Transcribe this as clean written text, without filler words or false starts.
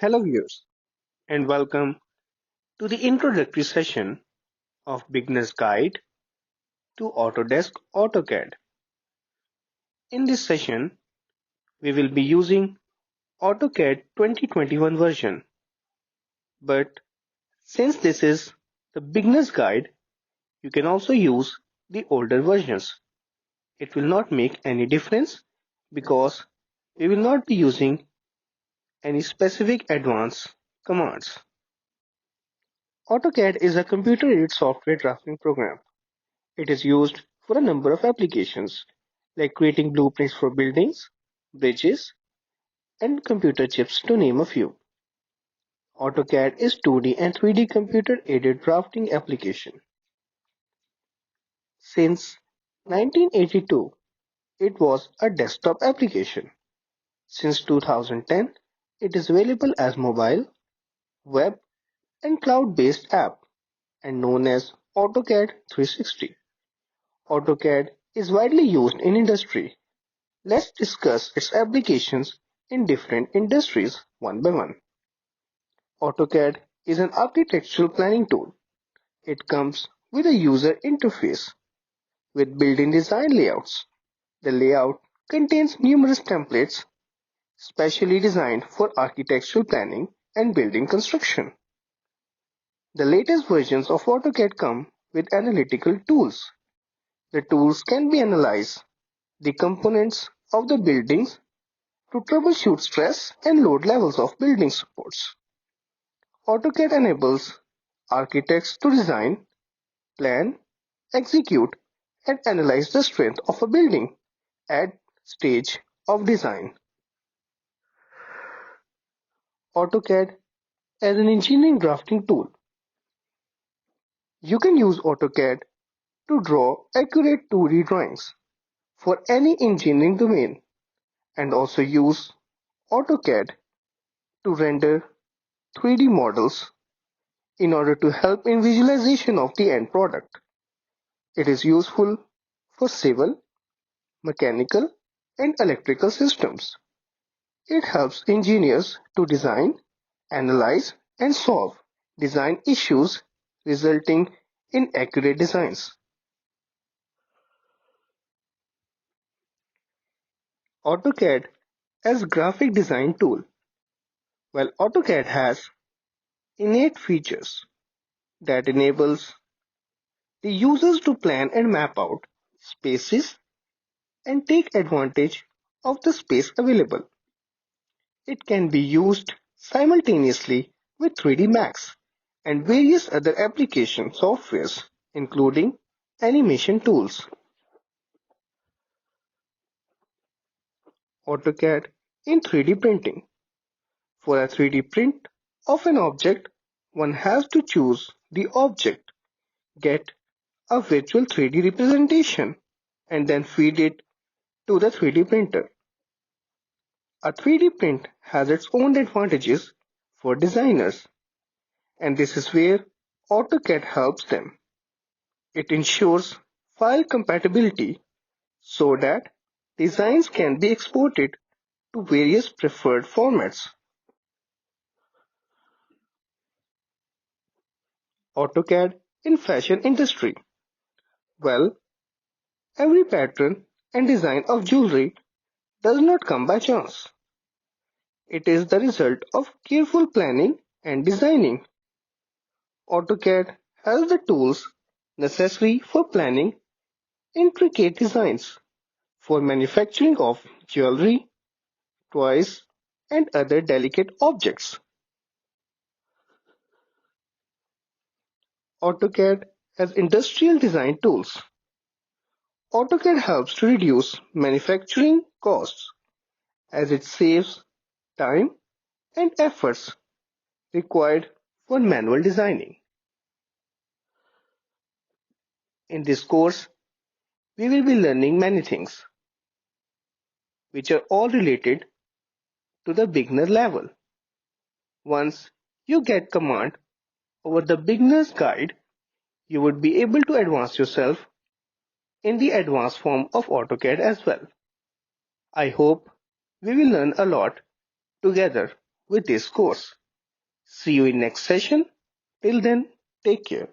Hello viewers and welcome to the introductory session of Beginner's Guide to Autodesk AutoCAD. In this session, we will be using AutoCAD 2021 version. But since this is the Beginner's Guide, you can also use the older versions. It will not make any difference because we will not be using any specific advanced commands. AutoCAD is a computer-aided software drafting program. It is used for a number of applications, like creating blueprints for buildings, bridges, and computer chips to name a few. AutoCAD is 2D and 3D computer-aided drafting application. Since 1982, it was a desktop application. Since 2010, it is available as mobile, web, and cloud-based app and known as AutoCAD 360. AutoCAD is widely used in industry. Let's discuss its applications in different industries one by one. AutoCAD is an architectural planning tool. It comes with a user interface with built-in design layouts. The layout contains numerous templates specially designed for architectural planning and building construction. The latest versions of AutoCAD come with analytical tools. The tools can be analyze the components of the buildings to troubleshoot stress and load levels of building supports. AutoCAD enables architects to design, plan, execute, and analyze the strength of a building at stage of design. AutoCAD as an engineering drafting tool. You can use AutoCAD to draw accurate 2D drawings for any engineering domain and also use AutoCAD to render 3D models in order to help in visualization of the end product. It is useful for civil, mechanical, and electrical systems. It helps engineers to design, analyze, and solve design issues resulting in accurate designs. AutoCAD as graphic design tool. While AutoCAD has innate features that enables the users to plan and map out spaces and take advantage of the space available. It can be used simultaneously with 3D Max and various other application softwares, including animation tools. AutoCAD in 3D printing. For a 3D print of an object, one has to choose the object, get a virtual 3D representation, and then feed it to the 3D printer. A 3D print has its own advantages for designers, and this is where AutoCAD helps them. It ensures file compatibility so that designs can be exported to various preferred formats. AutoCAD in fashion industry. Well, every pattern and design of jewelry does not come by chance. It is the result of careful planning and designing. AutoCAD has the tools necessary for planning intricate designs for manufacturing of jewelry, toys, and other delicate objects. AutoCAD has industrial design tools. AutoCAD helps to reduce manufacturing costs as it saves time and efforts required for manual designing. In this course, we will be learning many things, which are all related to the beginner level. Once you get command over the beginner's guide, you would be able to advance yourself in the advanced form of AutoCAD as well. I hope we will learn a lot together with this course. See you in next session. Till then, take care.